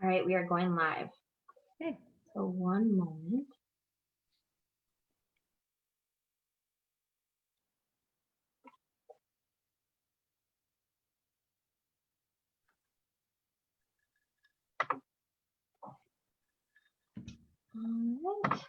All right, we are going live. Okay. So one moment. All right.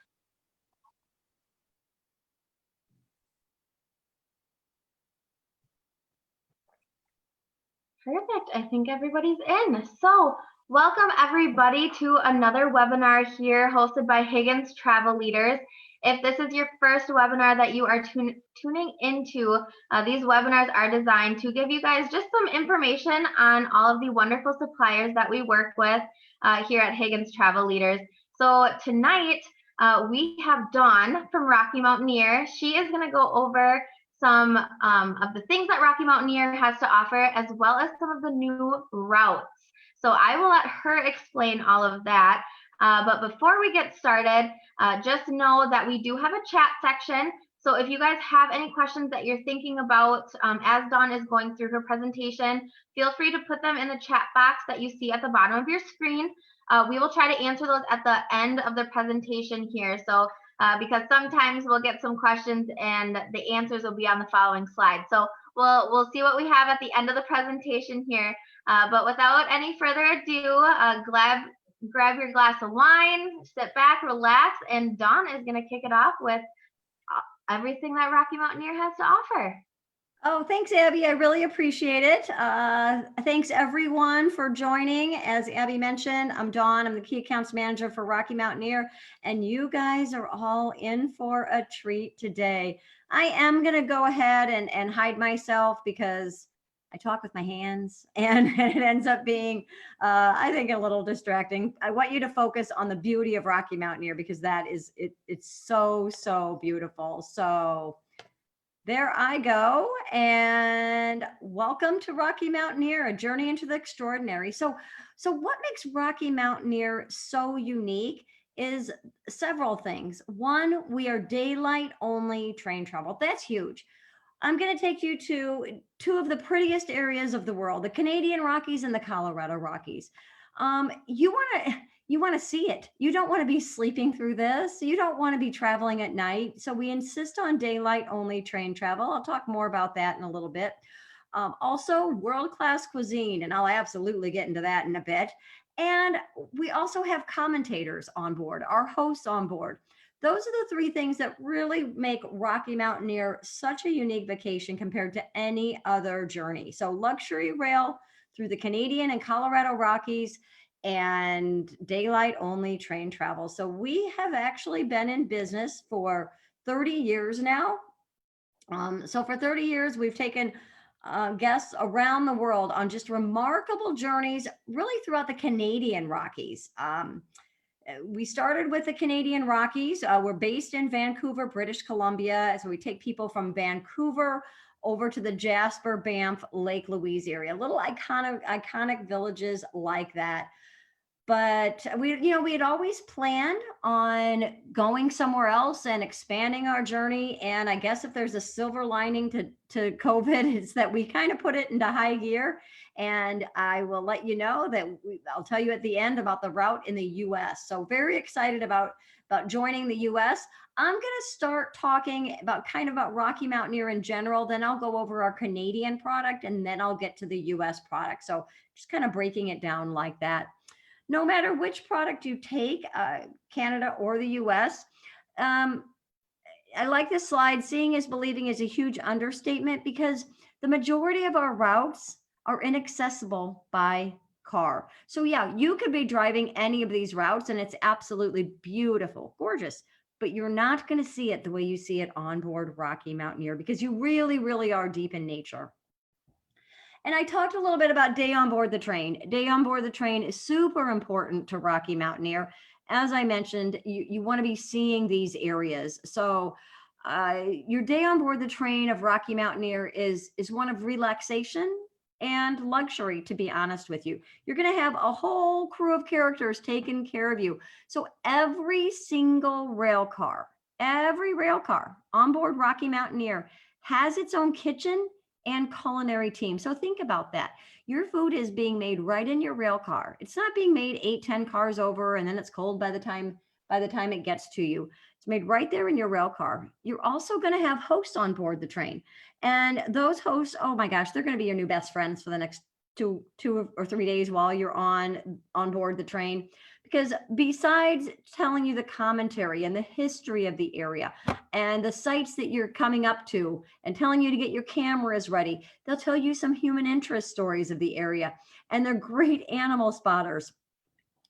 Perfect. I think everybody's in. So welcome everybody to another webinar here hosted by Higgins Travel Leaders. If this is your first webinar that you are tuning into, these webinars are designed to give you guys just some information on all of the wonderful suppliers that we work with here at Higgins Travel Leaders. So tonight we have Dawn from Rocky Mountaineer. She is going to go over some of the things that Rocky Mountaineer has to offer, as well as some of the new routes. So I will let her explain all of that. But before we get started, just know that we do have a chat section. So if you guys have any questions that you're thinking about as Dawn is going through her presentation, feel free to put them in the chat box that you see at the bottom of your screen. We will try to answer those at the end of the presentation here. So because sometimes we'll get some questions and the answers will be on the following slide. So we'll see what we have at the end of the presentation here. But without any further ado, grab your glass of wine, sit back, relax, and Dawn is going to kick it off with everything that Rocky Mountaineer has to offer. Oh, thanks, Abby. I really appreciate it. Thanks, everyone, for joining. As Abby mentioned, I'm Dawn. I'm the Key Accounts Manager for Rocky Mountaineer, and you guys are all in for a treat today. I am going to go ahead and hide myself because I talk with my hands, and it ends up being, I think, a little distracting. I want you to focus on the beauty of Rocky Mountaineer because that is, it's so, so beautiful. So there I go, and welcome to Rocky Mountaineer, a journey into the extraordinary. So what makes Rocky Mountaineer so unique is several things. One, we are daylight only train travel. That's huge. I'm going to take you to two of the prettiest areas of the world, the Canadian Rockies and the Colorado Rockies. You want to see it. You don't want to be sleeping through this. You don't want to be traveling at night. So we insist on daylight only train travel. I'll talk more about that in a little bit. Also world-class cuisine, and I'll absolutely get into that in a bit. And we also have commentators on board, our hosts on board. Those are the three things that really make Rocky Mountaineer such a unique vacation compared to any other journey. So luxury rail through the Canadian and Colorado Rockies, and daylight only train travel. So we have actually been in business for 30 years now. So for 30 years, we've taken guests around the world on just remarkable journeys, really throughout the Canadian Rockies. We started with the Canadian Rockies. We're based in Vancouver, British Columbia. So we take people from Vancouver over to the Jasper, Banff, Lake Louise area, little iconic villages like that. But we had always planned on going somewhere else and expanding our journey. And I guess if there's a silver lining to COVID, it's that we kind of put it into high gear. And I will let you know that I'll tell you at the end about the route in the US. So very excited about joining the US. I'm going to start talking about Rocky Mountaineer in general. Then I'll go over our Canadian product, and then I'll get to the US product. So just kind of breaking it down like that. No matter which product you take, Canada or the US, I like this slide. Seeing is believing is a huge understatement because the majority of our routes are inaccessible by car. So yeah, you could be driving any of these routes and it's absolutely beautiful, gorgeous, but you're not going to see it the way you see it on board Rocky Mountaineer because you really, really are deep in nature. And I talked a little bit about day on board the train. Day on board the train is super important to Rocky Mountaineer. As I mentioned, you want to be seeing these areas. So your day on board the train of Rocky Mountaineer is one of relaxation and luxury, to be honest with you. You're going to have a whole crew of characters taking care of you. So every single rail car on board Rocky Mountaineer has its own kitchen and culinary team. So think about that. Your food is being made right in your rail car. It's not being made 8, 10 cars over and then it's cold by the time it gets to you. It's made right there in your rail car. You're also going to have hosts on board the train. And those hosts, oh my gosh, they're going to be your new best friends for the next two or 3 days while you're on board the train, because besides telling you the commentary and the history of the area and the sites that you're coming up to and telling you to get your cameras ready, they'll tell you some human interest stories of the area, and they're great animal spotters.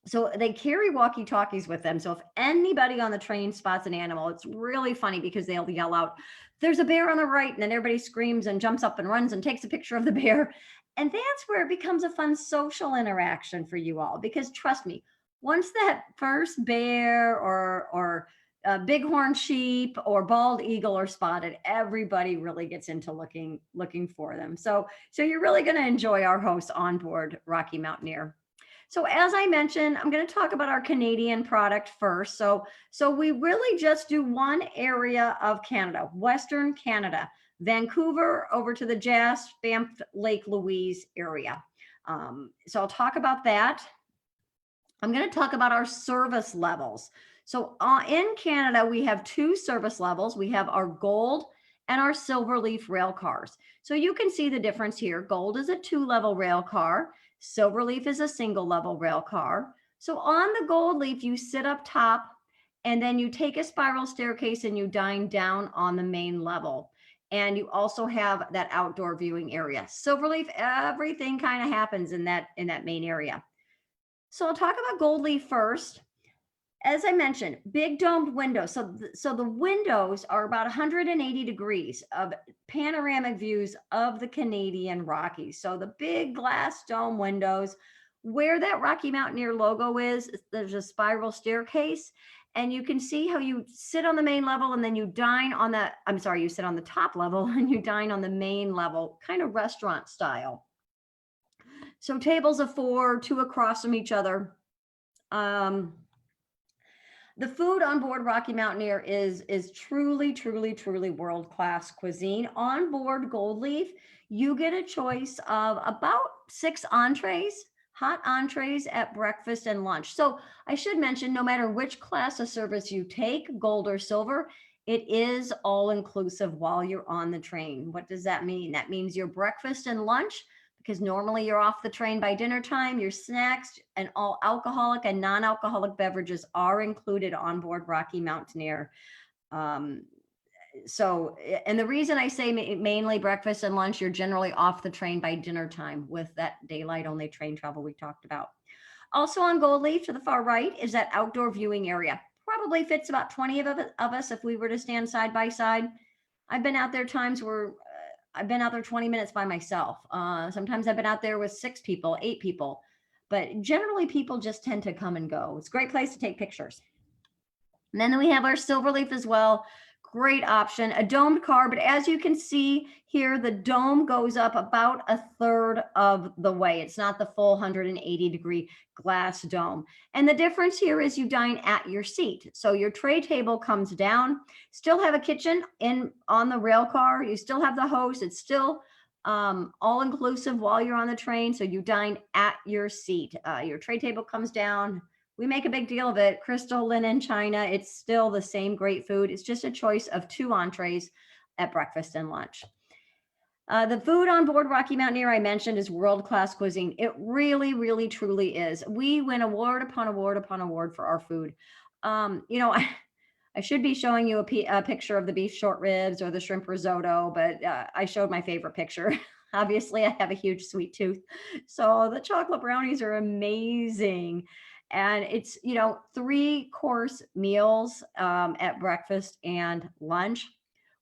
So they carry walkie talkies with them. So if anybody on the train spots an animal, it's really funny because they'll yell out, "There's a bear on the right." And then everybody screams and jumps up and runs and takes a picture of the bear. And that's where it becomes a fun social interaction for you all. Because trust me, once that first bear or bighorn sheep or bald eagle are spotted, everybody really gets into looking for them. So you're really going to enjoy our hosts on board Rocky Mountaineer. So as I mentioned, I'm going to talk about our Canadian product first. So we really just do one area of Canada, Western Canada, Vancouver over to the Jasp, Banff, Lake Louise area. So I'll talk about that. I'm going to talk about our service levels. So in Canada, we have two service levels. We have our gold and our silver leaf rail cars. So you can see the difference here. Gold is a 2-level rail car. Silverleaf is a single level rail car. So on the gold leaf, you sit up top and then you take a spiral staircase and you dine down on the main level. And you also have that outdoor viewing area. Silverleaf, everything kind of happens in that main area. So I'll talk about gold leaf first. As I mentioned, big domed windows. So the windows are about 180 degrees of panoramic views of the Canadian Rockies. So the big glass dome windows, where that Rocky Mountaineer logo is, there's a spiral staircase. And you can see how you sit on the main level and then you dine on you sit on the top level and you dine on the main level, kind of restaurant style. So tables of 4, 2 across from each other. The food on board Rocky Mountaineer is truly, truly, truly world-class cuisine. On board Gold Leaf, you get a choice of about 6 entrees, hot entrees at breakfast and lunch. So I should mention, no matter which class of service you take, gold or silver, it is all inclusive while you're on the train. What does that mean? That means your breakfast and lunch, because normally you're off the train by dinner time, your snacks and all alcoholic and non-alcoholic beverages are included on board Rocky Mountaineer. And the reason I say mainly breakfast and lunch, you're generally off the train by dinner time with that daylight only train travel we talked about. Also on Gold Leaf to the far right is that outdoor viewing area. Probably fits about 20 of us if we were to stand side by side. I've been out there times where I've been out there 20 minutes by myself. Sometimes I've been out there with 6 people, 8 people, but generally people just tend to come and go. It's a great place to take pictures. And then we have our Silverleaf as well. Great option, a domed car, but as you can see here, the dome goes up about 1/3 of the way. It's not the full 180-degree glass dome. And the difference here is you dine at your seat. So your tray table comes down, still have a kitchen on the rail car. You still have the host. It's still all inclusive while you're on the train. So you dine at your seat. Your tray table comes down. We make a big deal of it. Crystal linen china. It's still the same great food. It's just a choice of 2 entrees at breakfast and lunch. The food on board Rocky Mountaineer, I mentioned, is world-class cuisine. It really, really, truly is. We win award upon award upon award for our food. I should be showing you a picture of the beef short ribs or the shrimp risotto, but I showed my favorite picture. Obviously, I have a huge sweet tooth. So the chocolate brownies are amazing. And it's, 3-course meals at breakfast and lunch.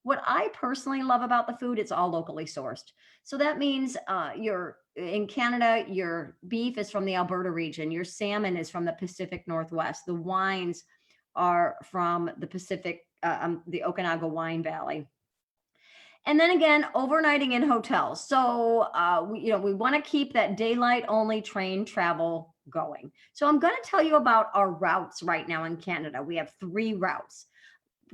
What I personally love about the food, it's all locally sourced. So that means in Canada, your beef is from the Alberta region. Your salmon is from the Pacific Northwest. The wines are from the Pacific, the Okanagan Wine Valley. And then again, overnighting in hotels. So we want to keep that daylight only train travel going. So I'm going to tell you about our routes right now in Canada. We have 3 routes.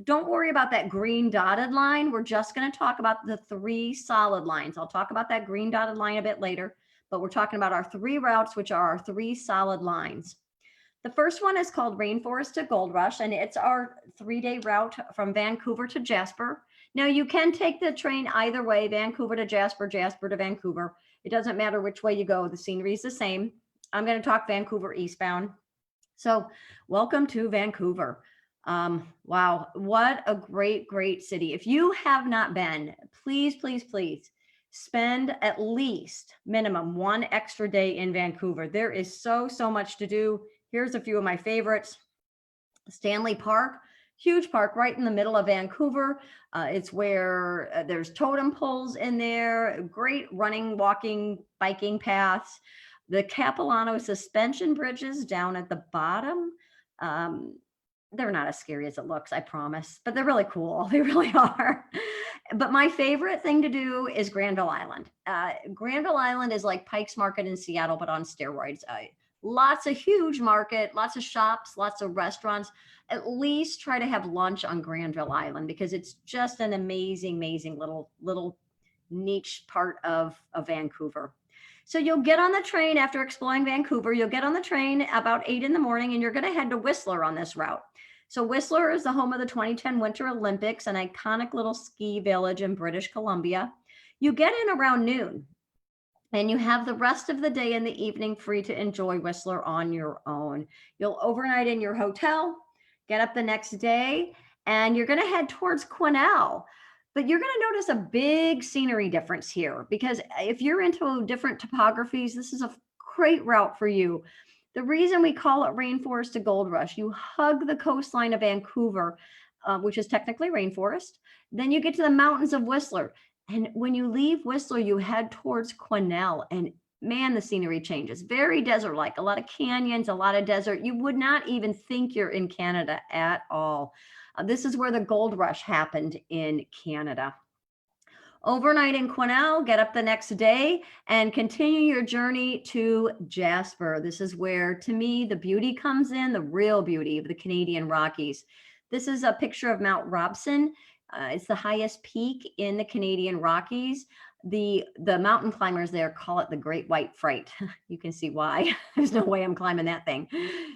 don't worry about that green dotted line. We're just going to talk about the 3 solid lines. I'll talk about that green dotted line a bit later, but we're talking about our 3 routes, which are our 3 solid lines. The first one is called Rainforest to Gold Rush, and it's our 3-day route from Vancouver to Jasper. Now, you can take the train either way, Vancouver to Jasper, Jasper to Vancouver. It doesn't matter which way you go. The scenery is the same. I'm going to talk Vancouver eastbound. So welcome to Vancouver. Wow, what a great, great city. If you have not been, please, please, please spend at least minimum 1 extra day in Vancouver. There is so much to do. Here's a few of my favorites. Stanley Park, huge park right in the middle of Vancouver. It's where there's totem poles in there, great running, walking, biking paths. The Capilano suspension bridges down at the bottom. They're not as scary as it looks, I promise, but they're really cool. They really are. But my favorite thing to do is Granville Island. Granville Island is like Pike's Market in Seattle, but on steroids. Lots of huge market, lots of shops, lots of restaurants. At least try to have lunch on Granville Island because it's just an amazing, amazing little niche part of Vancouver. So you'll get on the train after exploring Vancouver. You'll get on the train about 8 in the morning and you're going to head to Whistler on this route. So Whistler is the home of the 2010 Winter Olympics, an iconic little ski village in British Columbia. You get in around noon and you have the rest of the day and the evening free to enjoy Whistler on your own. You'll overnight in your hotel, get up the next day, and you're going to head towards Quesnel. But you're going to notice a big scenery difference here because if you're into different topographies, this is a great route for you. The reason we call it Rainforest to Gold Rush, you hug the coastline of Vancouver, which is technically rainforest. Then you get to the mountains of Whistler. And when you leave Whistler, you head towards Quesnel, and man, the scenery changes. Very desert-like, a lot of canyons, a lot of desert. You would not even think you're in Canada at all. This is where the gold rush happened in Canada. Overnight in Quesnel, get up the next day and continue your journey to Jasper. This is where, to me, the beauty comes in, the real beauty of the Canadian Rockies. This is a picture of Mount Robson. It's the highest peak in the Canadian Rockies. The mountain climbers there call it the Great White Fright. You can see why. There's no way I'm climbing that thing.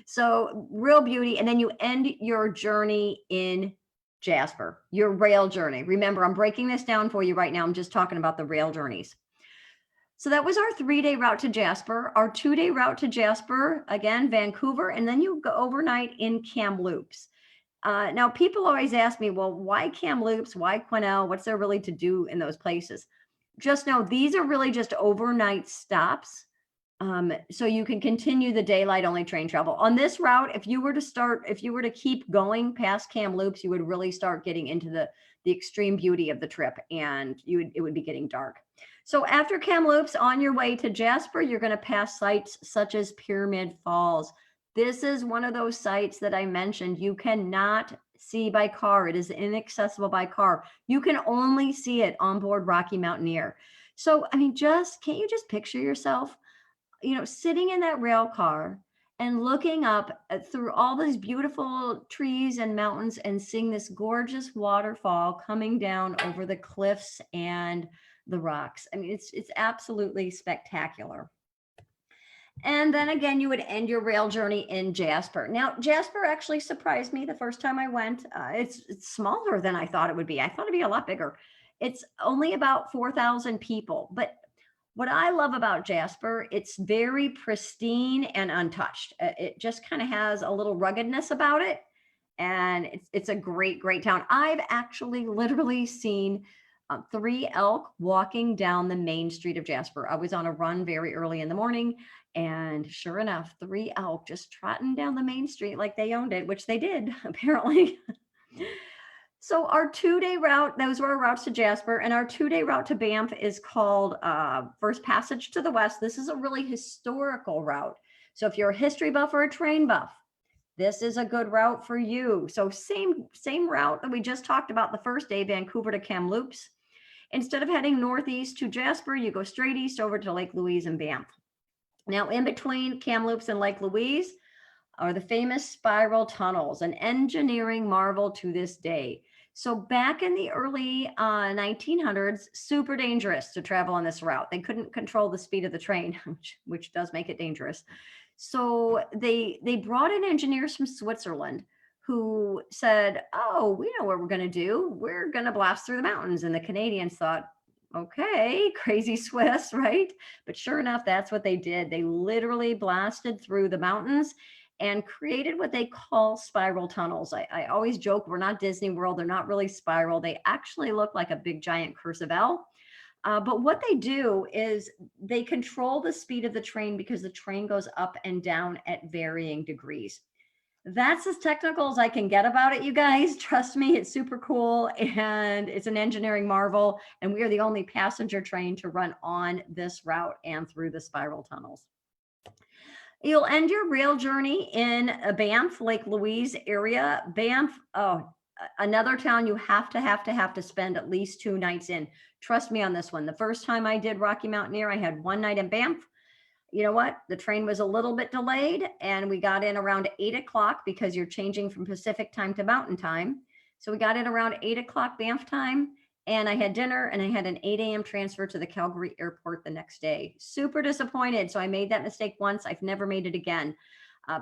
So real beauty. And then you end your journey in Jasper, your rail journey. Remember, I'm breaking this down for you right now. I'm just talking about the rail journeys. So that was our 3-day route to Jasper. Our 2-day route to Jasper, again, Vancouver, and then you go overnight in Kamloops. Now, people always ask me, well, why Kamloops? Why Quesnel? What's there really to do in those places? Just know these are really just overnight stops. So you can continue the daylight only train travel. On this route, if you were to keep going past Kamloops, you would really start getting into the extreme beauty of the trip and it would be getting dark. So after Kamloops, on your way to Jasper, you're going to pass sites such as Pyramid Falls. This is one of those sites that I mentioned you cannot see by car. It is inaccessible by car. You can only see it on board Rocky Mountaineer. So, I mean, can't you just picture yourself, sitting in that rail car and looking up through all these beautiful trees and mountains and seeing this gorgeous waterfall coming down over the cliffs and the rocks. I mean, it's absolutely spectacular. And then again, you would end your rail journey in Jasper. Now, Jasper actually surprised me the first time I went. It's smaller than I thought it would be. I thought it'd be a lot bigger. It's only about 4,000 people. But what I love about Jasper, it's very pristine and untouched. It just kind of has a little ruggedness about it. And it's a great, great town. I've actually literally seen 3 elk walking down the main street of Jasper. I was on a run very early in the morning. And sure enough, 3 elk just trotting down the main street like they owned it, which they did, apparently. So our 2-day route, those were our routes to Jasper, and our 2-day route to Banff is called First Passage to the West. This is a really historical route. So if you're a history buff or a train buff, this is a good route for you. So same route that we just talked about the first day, Vancouver to Kamloops. Instead of heading northeast to Jasper, you go straight east over to Lake Louise and Banff. Now, in between Kamloops and Lake Louise, are the famous spiral tunnels, an engineering marvel to this day. So back in the early 1900s, super dangerous to travel on this route. They couldn't control the speed of the train, which does make it dangerous. So they brought in engineers from Switzerland who said, "Oh, we know what we're going to do. We're going to blast through the mountains." And the Canadians thought, "Okay, crazy Swiss, right?" But sure enough, that's what they did. They literally blasted through the mountains and created what they call spiral tunnels. I always joke, we're not Disney World. They're not really spiral. They actually look like a big giant cursive L. But what they do is they control the speed of the train because the train goes up and down at varying degrees. That's as technical as I can get about it, you guys. Trust me, it's super cool and it's an engineering marvel. And we are the only passenger train to run on this route and through the spiral tunnels. You'll end your rail journey in Banff, Lake Louise area. Banff, oh, another town you have to spend at least 2 nights in. Trust me on this one. The first time I did Rocky Mountaineer, I had 1 night in Banff. You know what? The train was a little bit delayed and we got in around 8 o'clock because you're changing from Pacific time to Mountain time. So we got in around 8 o'clock Banff time and I had dinner and I had an 8 a.m. transfer to the Calgary airport the next day. Super disappointed. So I made that mistake once. I've never made it again.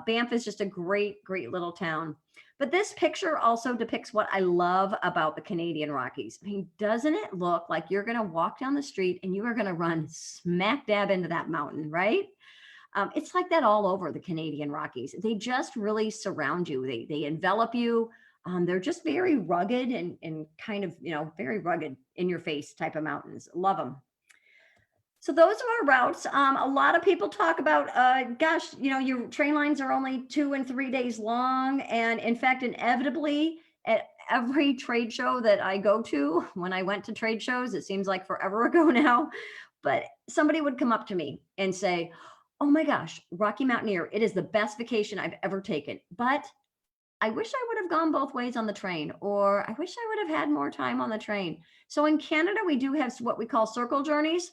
Banff is just a great little town. But this picture also depicts what I love about the Canadian Rockies. I mean, doesn't it look like you're going to walk down the street and you are going to run smack dab into that mountain, right? It's like that all over the Canadian Rockies. They just really surround you. They envelop you. They're just very rugged and kind of, very rugged in your face type of mountains. Love them. So those are our routes. A lot of people talk about, gosh, your train lines are only 2 and 3 days long. And in fact, inevitably at every trade show that I go to, when I went to trade shows, it seems like forever ago now, but somebody would come up to me and say, "Oh my gosh, Rocky Mountaineer, it is the best vacation I've ever taken. But I wish I would have gone both ways on the train, or I wish I would have had more time on the train." So in Canada, we do have what we call circle journeys.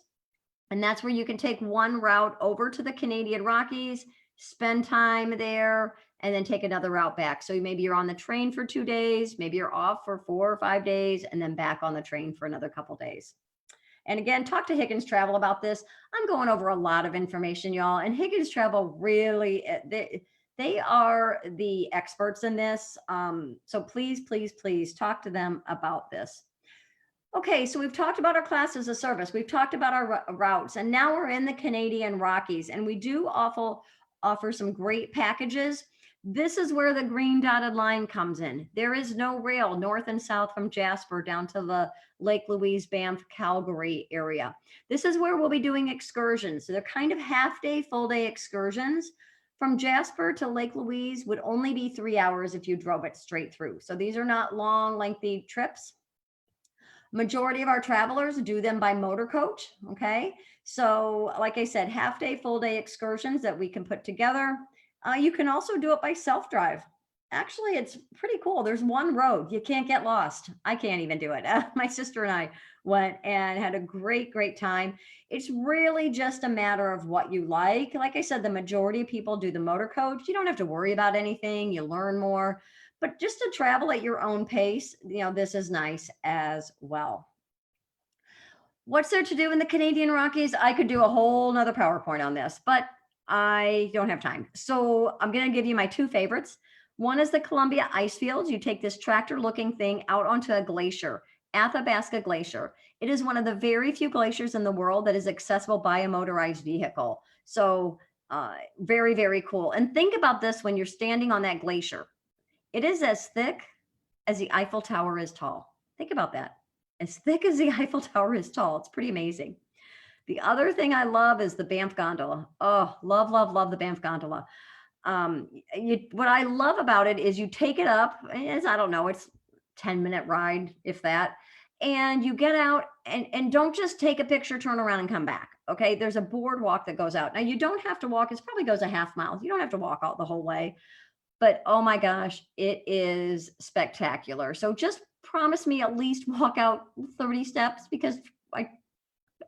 And that's where you can take one route over to the Canadian Rockies, spend time there, and then take another route back. So maybe you're on the train for 2 days, maybe you're off for 4 or 5 days, and then back on the train for another couple days. And again, talk to Higgins Travel about this. I'm going over a lot of information, y'all. And Higgins Travel really, they are the experts in this. So please talk to them about this. Okay, so we've talked about our class as a service. We've talked about our routes, and now we're in the Canadian Rockies, and we do offer some great packages. This is where the green dotted line comes in. There is no rail north and south from Jasper down to the Lake Louise, Banff, Calgary area. This is where we'll be doing excursions. So they're kind of half day, full day excursions. From Jasper to Lake Louise would only be 3 hours if you drove it straight through. So these are not long, lengthy trips. Majority of our travelers do them by motor coach. Okay. So like I said, half day, full day excursions that we can put together. You can also do it by self-drive. Actually, it's pretty cool. There's one road. You can't get lost. I can't even do it. My sister and I went and had a great time. It's really just a matter of what you like. Like I said, the majority of people do the motor coach. You don't have to worry about anything. You learn more. But just to travel at your own pace, this is nice as well. What's there to do in the Canadian Rockies? I could do a whole nother PowerPoint on this, but I don't have time. So I'm going to give you my two favorites. One is the Columbia Ice Fields. You take this tractor looking thing out onto a glacier, Athabasca Glacier. It is one of the very few glaciers in the world that is accessible by a motorized vehicle. So very cool. And think about this when you're standing on that glacier. It is as thick as the Eiffel Tower is tall. Think about that. As thick as the Eiffel Tower is tall. It's pretty amazing. The other thing I love is the Banff Gondola. Oh, love the Banff Gondola. What I love about it is you take it up, I don't know, it's 10-minute ride, if that, and you get out and don't just take a picture, turn around and come back. Okay. There's a boardwalk that goes out. Now you don't have to walk. It probably goes a half mile. You don't have to walk out the whole way. But oh my gosh, it is spectacular. So just promise me at least walk out 30 steps because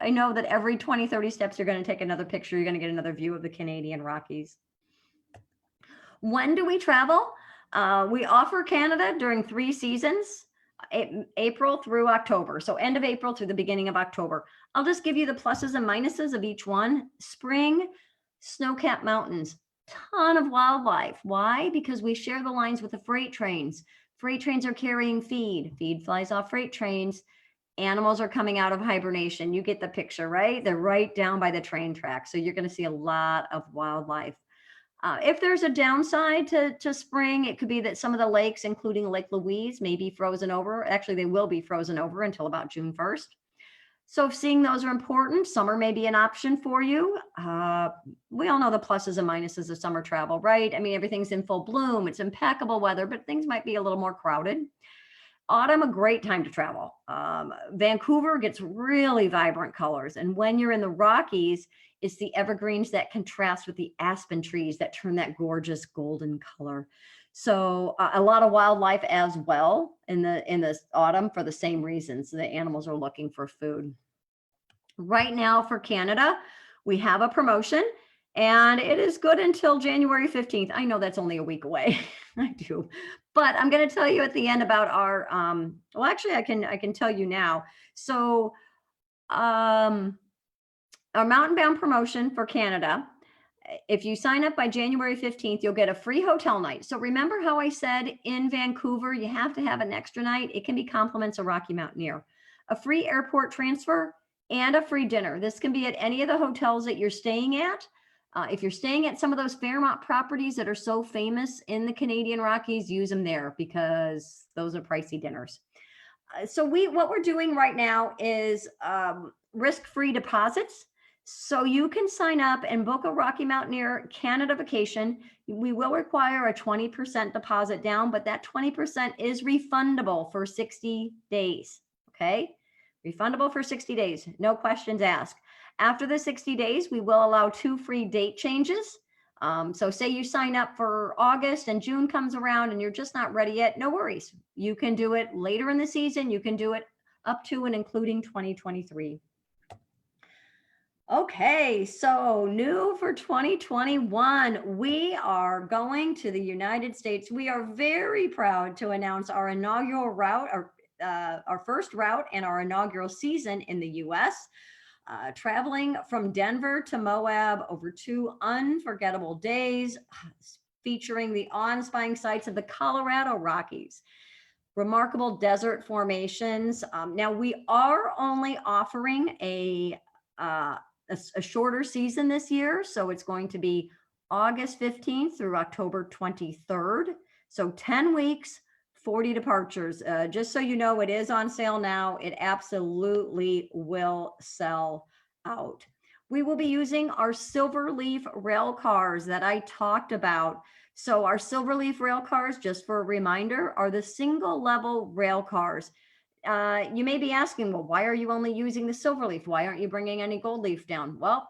I know that every 20, 30 steps, you're going to take another picture. You're going to get another view of the Canadian Rockies. When do we travel? We offer Canada during 3 seasons, April through October. So end of April through the beginning of October. I'll just give you the pluses and minuses of each one. Spring, snow-capped mountains, ton of wildlife. Why? Because we share the lines with the freight trains. Freight trains are carrying feed. Feed flies off freight trains. Animals are coming out of hibernation. You get the picture, right? They're right down by the train track. So you're going to see a lot of wildlife. If there's a downside to spring, it could be that some of the lakes, including Lake Louise, may be frozen over. Actually, they will be frozen over until about June 1st. So if seeing those are important, summer may be an option for you. We all know the pluses and minuses of summer travel, right? I mean, everything's in full bloom. It's impeccable weather, but things might be a little more crowded. Autumn, a great time to travel. Vancouver gets really vibrant colors. And when you're in the Rockies, it's the evergreens that contrast with the aspen trees that turn that gorgeous golden color. So a lot of wildlife as well in the autumn for the same reasons. The animals are looking for food. Right now for Canada, we have a promotion and it is good until January 15th. I know that's only a week away. I do. But I'm going to tell you at the end about our well, actually I can tell you now. So our Mountain Bound promotion for Canada, if you sign up by January 15th, you'll get a free hotel night. So remember how I said in Vancouver, you have to have an extra night? It can be compliments of Rocky Mountaineer, a free airport transfer, and a free dinner. This can be at any of the hotels that you're staying at. If you're staying at some of those Fairmont properties that are so famous in the Canadian Rockies, use them there because those are pricey dinners. So what we're doing right now is risk-free deposits. So you can sign up and book a Rocky Mountaineer Canada vacation. We will require a 20% deposit down, but that 20% is refundable for 60 days. Okay. Refundable for 60 days. No questions asked. After the 60 days, we will allow 2 free date changes. So say you sign up for August and June comes around and you're just not ready yet, no worries. You can do it later in the season. You can do it up to and including 2023. Okay, so new for 2021, we are going to the United States. We are very proud to announce our inaugural route, our first route and our inaugural season in the US. Traveling from Denver to Moab over 2 unforgettable days, featuring the awe-inspiring sights of the Colorado Rockies, remarkable desert formations. Now we are only offering a shorter season this year, so it's going to be August 15th through October 23rd. So 10 weeks. 40 departures. Just so you know, it is on sale now. It absolutely will sell out. We will be using our Silverleaf rail cars that I talked about. So our Silverleaf rail cars, just for a reminder, are the single level rail cars. You may be asking, well, why are you only using the Silverleaf? Why aren't you bringing any gold leaf down? Well,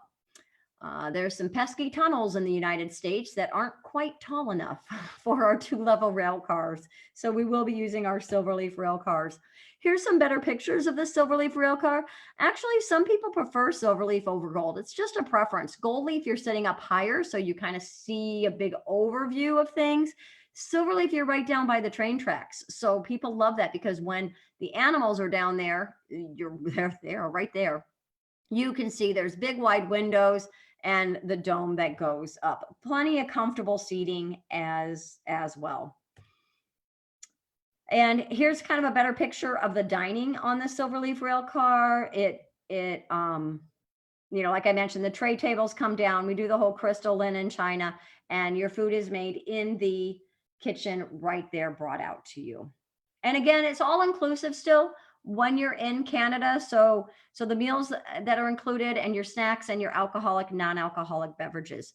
there's some pesky tunnels in the United States that aren't quite tall enough for our 2-level rail cars. So we will be using our Silverleaf rail cars. Here's some better pictures of the Silverleaf rail car. Actually, some people prefer Silverleaf over gold. It's just a preference. Gold leaf, you're sitting up higher, so you kind of see a big overview of things. Silverleaf, you're right down by the train tracks. So people love that because when the animals are down there, they're right there. You can see there's big wide windows and the dome that goes up. Plenty of comfortable seating as well. And here's kind of a better picture of the dining on the Silverleaf rail car. Like I mentioned, the tray tables come down. We do the whole crystal linen china, and your food is made in the kitchen right there, brought out to you. And again, it's all inclusive still when you're in Canada. So the meals that are included and your snacks and your alcoholic, non-alcoholic beverages.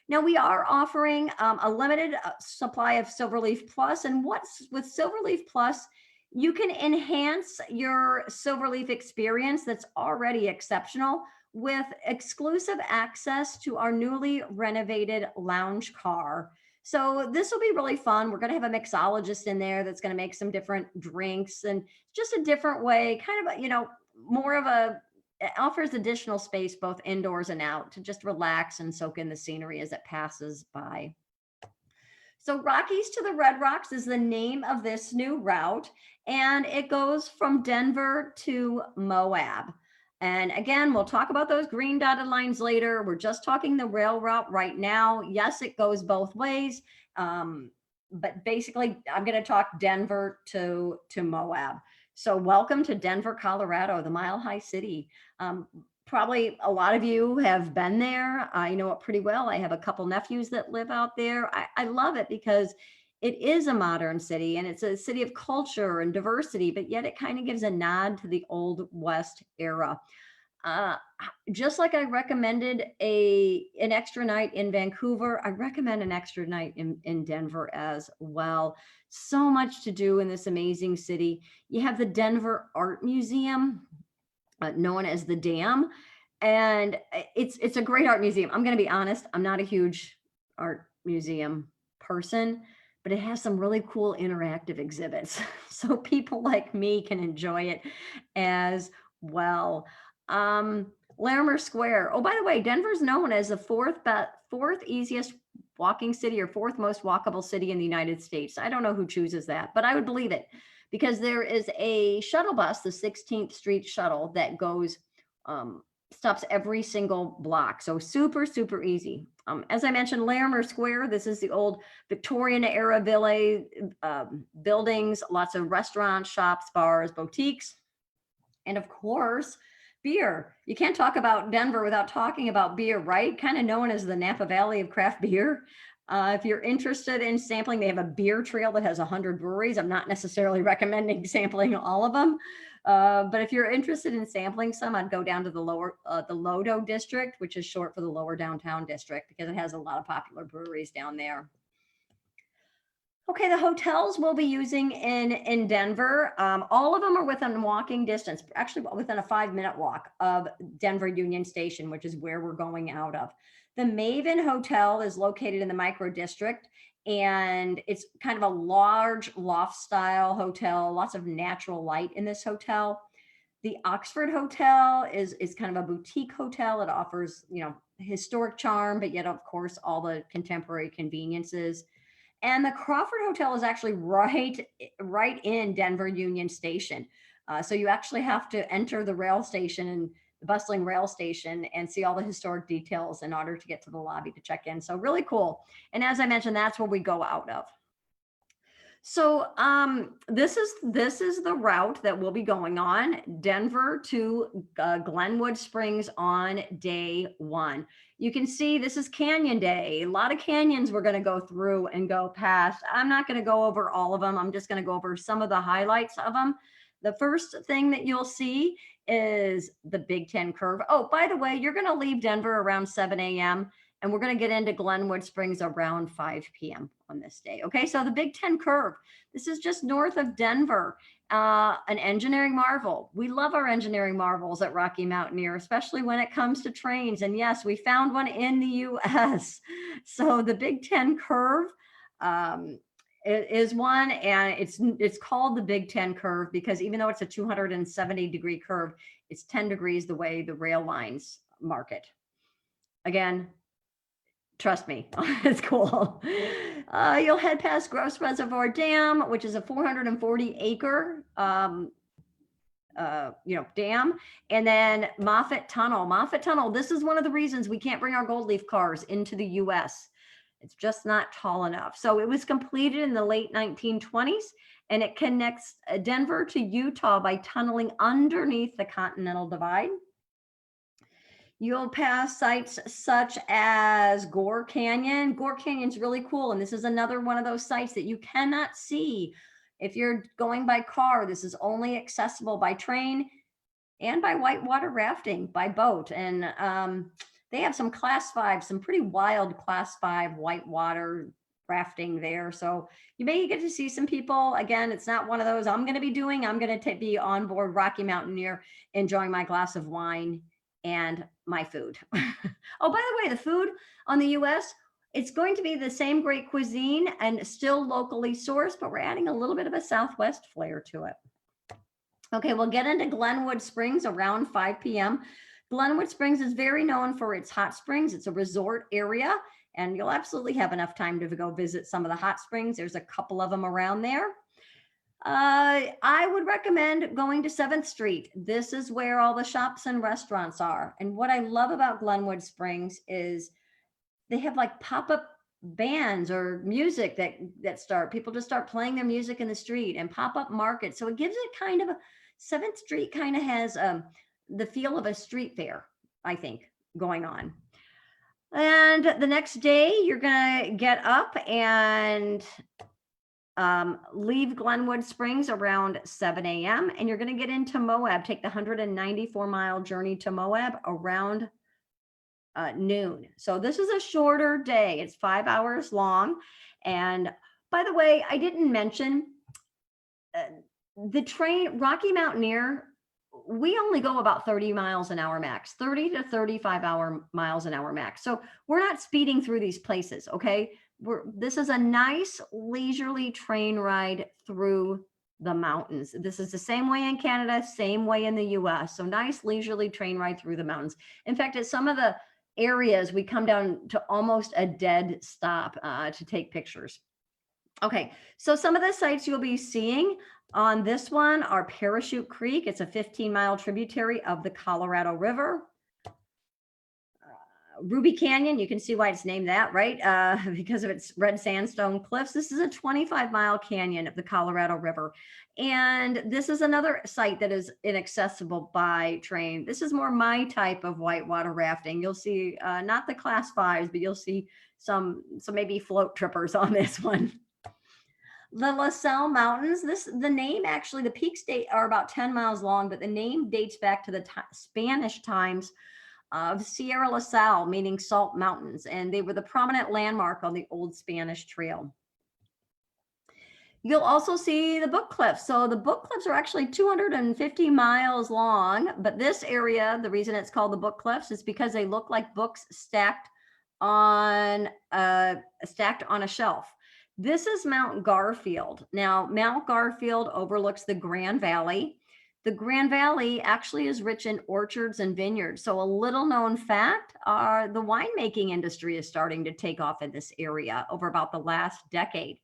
Now we are offering a limited supply of Silverleaf Plus. And what's with Silverleaf Plus, you can enhance your Silverleaf experience that's already exceptional with exclusive access to our newly renovated lounge car. So this will be really fun. We're going to have a mixologist in there that's going to make some different drinks and just a different way, kind of, more of it offers additional space both indoors and out to just relax and soak in the scenery as it passes by. So Rockies to the Red Rocks is the name of this new route, and it goes from Denver to Moab. And again, we'll talk about those green dotted lines later. We're just talking the rail route right now. Yes, it goes both ways. But basically, I'm going to talk Denver to Moab. So welcome to Denver, Colorado, the Mile High City. Probably a lot of you have been there. I know it pretty well. I have a couple nephews that live out there. I love it because it is a modern city and it's a city of culture and diversity, but yet it kind of gives a nod to the Old West era. Uh, just like I recommended an extra night in Vancouver, I recommend an extra night in Denver as well. So much to do in this amazing city. You have the Denver Art Museum, known as the Dam, and it's a great art museum. I'm going to be honest, I'm not a huge art museum person, but it has some really cool interactive exhibits, so people like me can enjoy it as well. Larimer Square. Oh, by the way, Denver's known as the fourth easiest walking city or fourth most walkable city in the United States. I don't know who chooses that, but I would believe it because there is a shuttle bus, the 16th Street shuttle, that goes, stops every single block. So super, super easy. As I mentioned, Larimer Square, this is the old Victorian era villa buildings, lots of restaurants, shops, bars, boutiques, and of course, beer. You can't talk about Denver without talking about beer, right? Kind of known as the Napa Valley of craft beer. If you're interested in sampling, they have a beer trail that has 100 breweries. I'm not necessarily recommending sampling all of them, but if you're interested in sampling some, I'd go down to the Lodo district, which is short for the lower downtown district, because it has a lot of popular breweries down there. Okay, the hotels we'll be using in Denver, all of them are within walking distance, actually within a 5-minute walk of Denver Union Station, which is where we're going out of. The Maven Hotel is located in the micro district, and it's kind of a large loft style hotel, lots of natural light in this hotel. The Oxford Hotel is kind of a boutique hotel. It offers, historic charm, but yet of course all the contemporary conveniences. And the Crawford Hotel is actually right in Denver Union Station. So you actually have to enter the rail station and the bustling rail station and see all the historic details in order to get to the lobby to check in. So really cool. And as I mentioned, that's where we go out of. So this is the route that we'll be going on, Denver to Glenwood Springs on day 1. You can see this is Canyon Day. A lot of canyons we're going to go through and go past. I'm not going to go over all of them. I'm just going to go over some of the highlights of them. The first thing that you'll see is the Big Ten curve. Oh, by the way, you're going to leave Denver around 7 a.m. and we're going to get into Glenwood Springs around 5 p.m. on this day. Okay, so the Big Ten curve. This is just north of Denver, an engineering marvel. We love our engineering marvels at Rocky Mountaineer, especially when it comes to trains. And yes, we found one in the U.S. So the Big Ten curve is one, and it's called the Big Ten curve because even though it's a 270-degree curve, it's 10 degrees the way the rail lines mark it. Again, trust me, it's cool. You'll head past Gross Reservoir Dam, which is a 440-acre dam, and then Moffett Tunnel. Moffett Tunnel, this is one of the reasons we can't bring our gold leaf cars into the U.S. It's just not tall enough. So it was completed in the late 1920s, and it connects Denver to Utah by tunneling underneath the Continental Divide. You'll pass sites such as Gore Canyon. Gore Canyon's really cool, and this is another one of those sites that you cannot see if you're going by car. This is only accessible by train and by whitewater rafting, by boat. And they have some Class 5, some pretty wild Class 5 whitewater rafting there. So you may get to see some people. Again, it's not one of those I'm going to be doing. I'm going to be on board Rocky Mountaineer, enjoying my glass of wine and my food. Oh, by the way, the food on the US, it's going to be the same great cuisine and still locally sourced, but we're adding a little bit of a Southwest flair to it. Okay, we'll get into Glenwood Springs around 5 p.m. Glenwood Springs is very known for its hot springs. It's a resort area, and you'll absolutely have enough time to go visit some of the hot springs. There's a couple of them around there. I would recommend going to 7th Street. This is where all the shops and restaurants are. And what I love about Glenwood Springs is they have like pop-up bands or music that start. People just start playing their music in the street, and pop-up markets. So it gives it kind of a 7th Street kind of has the feel of a street fair, I think, going on. And the next day, you're gonna get up and leave Glenwood Springs around 7 a.m. and you're going to get into Moab, take the 194-mile journey to Moab around noon. So this is a shorter day. It's 5 hours long. And by the way, I didn't mention the train, Rocky Mountaineer, we only go about 30 miles an hour max, 30 to 35 miles an hour max. So we're not speeding through these places, okay? This is a nice leisurely train ride through the mountains. This is the same way in Canada, same way in the US. So nice leisurely train ride through the mountains. In fact, at some of the areas, we come down to almost a dead stop to take pictures. Okay, so some of the sites you'll be seeing on this one are Parachute Creek. It's a 15-mile tributary of the Colorado River. Ruby Canyon, you can see why it's named that, right? Because of its red sandstone cliffs. This is a 25-mile canyon of the Colorado River. And this is another site that is inaccessible by train. This is more my type of whitewater rafting. You'll see not the class 5s, but you'll see some maybe float trippers on this one. The La Salle Mountains, the name actually, the peaks are about 10 miles long, but the name dates back to the Spanish times of Sierra La Salle, meaning salt mountains, and they were the prominent landmark on the old Spanish trail. You'll also see the Book Cliffs. So the Book Cliffs are actually 250 miles long, but this area, the reason it's called the Book Cliffs is because they look like books stacked on a shelf. This is Mount Garfield. Now, Mount Garfield overlooks the Grand Valley. The Grand Valley actually is rich in orchards and vineyards. So a little known fact, the winemaking industry is starting to take off in this area over about the last decade.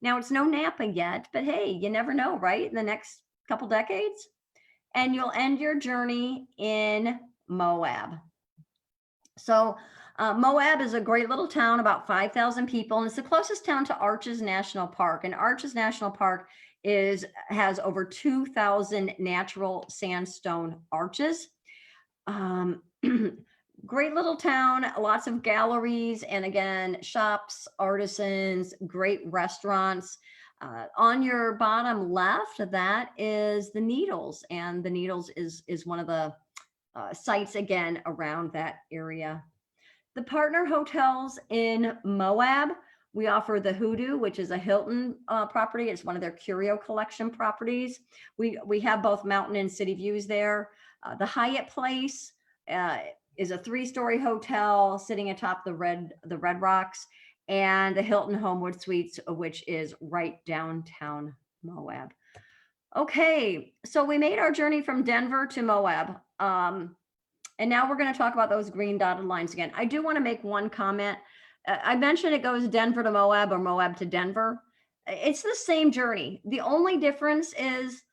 Now, it's no Napa yet, but hey, you never know, right? In the next couple decades. And you'll end your journey in Moab. So Moab is a great little town, about 5,000 people, and it's the closest town to Arches National Park. And Arches National Park has over 2,000 natural sandstone arches. Great little town, lots of galleries, and again, shops, artisans, great restaurants. On your bottom left, that is the Needles, and the Needles is one of the sites again around that area. The partner hotels in Moab, we offer the Hoodoo, which is a Hilton property. It's one of their Curio Collection properties. We have both mountain and city views there. The Hyatt Place is a 3-story hotel sitting atop the Red Rocks, and the Hilton Homewood Suites, which is right downtown Moab. Okay, so we made our journey from Denver to Moab. And now we're going to talk about those green dotted lines again. I do want to make one comment. I mentioned it goes Denver to Moab or Moab to Denver. It's the same journey. The only difference is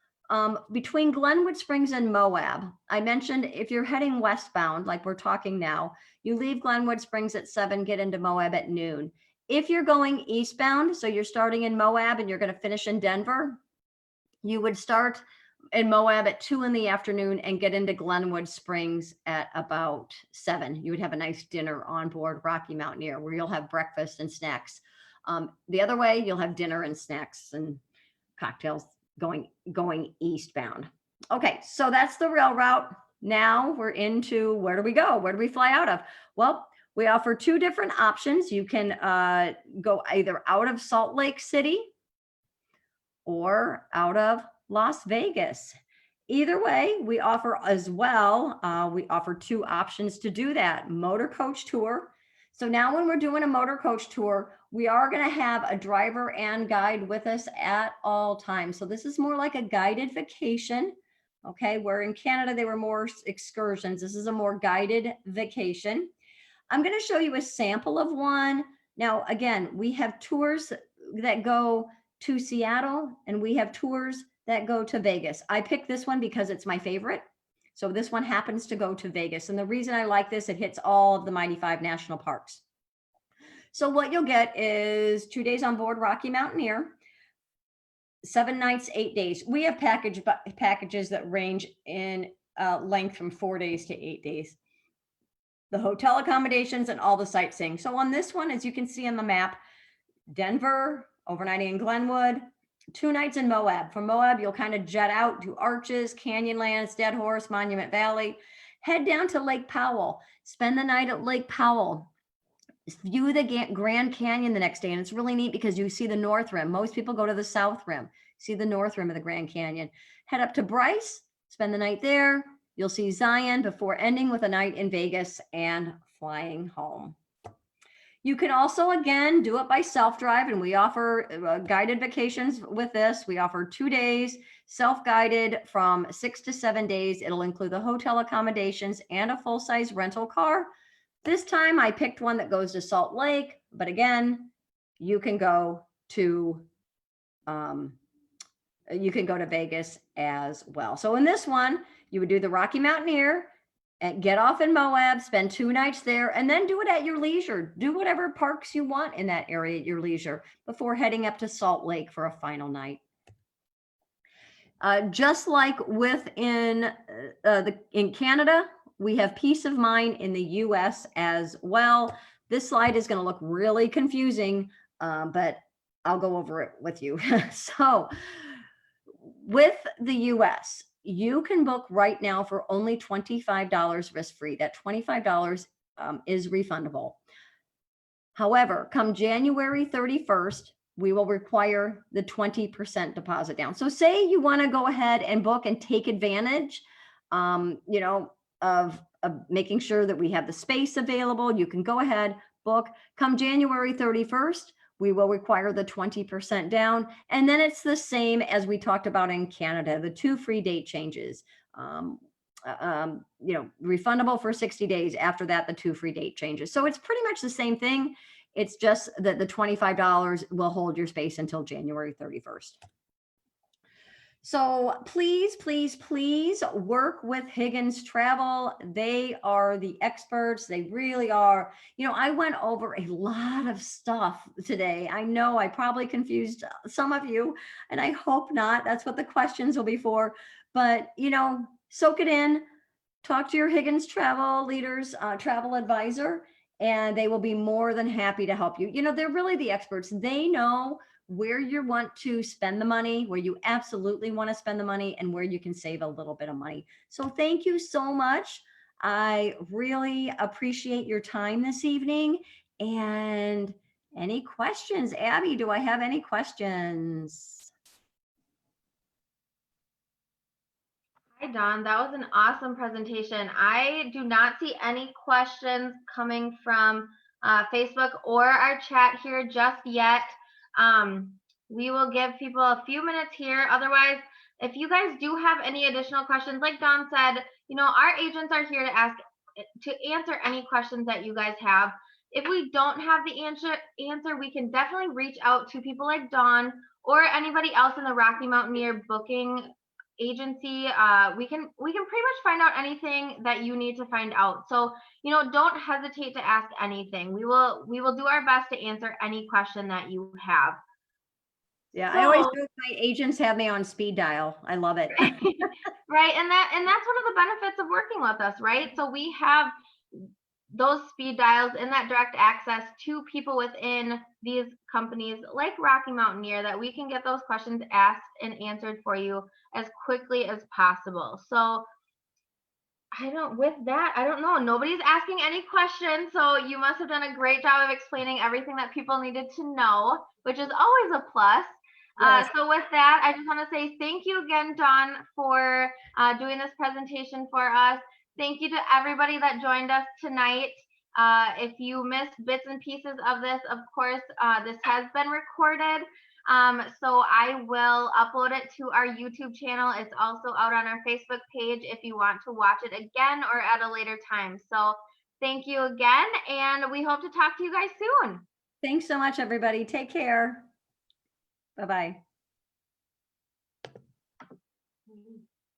between Glenwood Springs and Moab. I mentioned if you're heading westbound, like we're talking now, you leave Glenwood Springs at 7, get into Moab at noon. If you're going eastbound, so you're starting in Moab and you're going to finish in Denver, you would start in Moab at 2 in the afternoon and get into Glenwood Springs at about 7. You would have a nice dinner on board Rocky Mountaineer where you'll have breakfast and snacks. The other way, you'll have dinner and snacks and cocktails going eastbound. Okay, so that's the rail route. Now we're into where do we go? Where do we fly out of? Well, we offer 2 different options. You can go either out of Salt Lake City or out of Las Vegas. Either way, we offer as well, we offer 2 options to do that. Motor coach tour. So now when we're doing a motor coach tour, we are going to have a driver and guide with us at all times. So this is more like a guided vacation. Okay, where in Canada, they were more excursions. This is a more guided vacation. I'm going to show you a sample of one. Now, again, we have tours that go to Seattle and we have tours that go to Vegas. I picked this one because it's my favorite. So this one happens to go to Vegas. And the reason I like this, it hits all of the Mighty Five national parks. So what you'll get is 2 days on board Rocky Mountaineer, 7 nights, 8 days. We have packages that range in length from 4 days to 8 days. The hotel accommodations and all the sightseeing. So on this one, as you can see on the map, Denver, overnighting in Glenwood, 2 nights in Moab. From Moab, you'll kind of jet out to Arches, Canyonlands, Dead Horse, Monument Valley. Head down to Lake Powell. Spend the night at Lake Powell. View the Grand Canyon the next day. And it's really neat because you see the North Rim. Most people go to the South Rim, see the North Rim of the Grand Canyon. Head up to Bryce, spend the night there. You'll see Zion before ending with a night in Vegas and flying home. You can also, again, do it by self-drive, and we offer guided vacations with this. We offer 2 days, self-guided from 6 to 7 days. It'll include the hotel accommodations and a full-size rental car. This time I picked one that goes to Salt Lake, but again, you can go to Vegas as well. So in this one, you would do the Rocky Mountaineer and get off in Moab, spend 2 nights there, and then do it at your leisure. Do whatever parks you want in that area at your leisure before heading up to Salt Lake for a final night. Just like in Canada, we have Peace of Mind in the US as well. This slide is going to look really confusing, but I'll go over it with you. So with the US, you can book right now for only $25 risk-free. That $25 is refundable. However, come January 31st, we will require the 20% deposit down. So say you want to go ahead and book and take advantage, of making sure that we have the space available. You can go ahead, book. Come January 31st, we will require the 20% down. And then it's the same as we talked about in Canada, the 2 free date changes. Refundable for 60 days. After that, the 2 free date changes. So it's pretty much the same thing. It's just that the $25 will hold your space until January 31st. So please, please, please work with Higgins Travel. They are the experts. They really are. I went over a lot of stuff today. I know I probably confused some of you, and I hope not. That's what the questions will be for. But, soak it in. Talk to your Higgins Travel leaders, travel advisor, and they will be more than happy to help you. They're really the experts. They know where you want to spend the money, where you absolutely want to spend the money, and where you can save a little bit of money. So thank you so much. I really appreciate your time this evening. And any questions? Abby, do I have any questions? Hi, Dawn. That was an awesome presentation. I do not see any questions coming from Facebook or our chat here just yet. We will give people a few minutes here. Otherwise, if you guys do have any additional questions, like Dawn said, our agents are here to answer any questions that you guys have. If we don't have the answer, we can definitely reach out to people like Dawn or anybody else in the Rocky Mountaineer booking agency. We can pretty much find out anything that you need to find out. So, don't hesitate to ask anything. We will do our best to answer any question that you have. Yeah, I always do. My agents have me on speed dial. I love it. Right, and that's one of the benefits of working with us, right? So we have those speed dials and that direct access to people within these companies like Rocky Mountaineer, that we can get those questions asked and answered for you as quickly as possible. So with that, I don't know. Nobody's asking any questions, so you must have done a great job of explaining everything that people needed to know, which is always a plus. Yes. So with that, I just want to say thank you again, Dawn, for doing this presentation for us. Thank you to everybody that joined us tonight. If you missed bits and pieces of this, of course, this has been recorded. So I will upload it to our YouTube channel. It's also out on our Facebook page if you want to watch it again or at a later time. So Thank you again, and we hope to talk to you guys soon. Thanks so much, everybody. Take care. Bye-bye.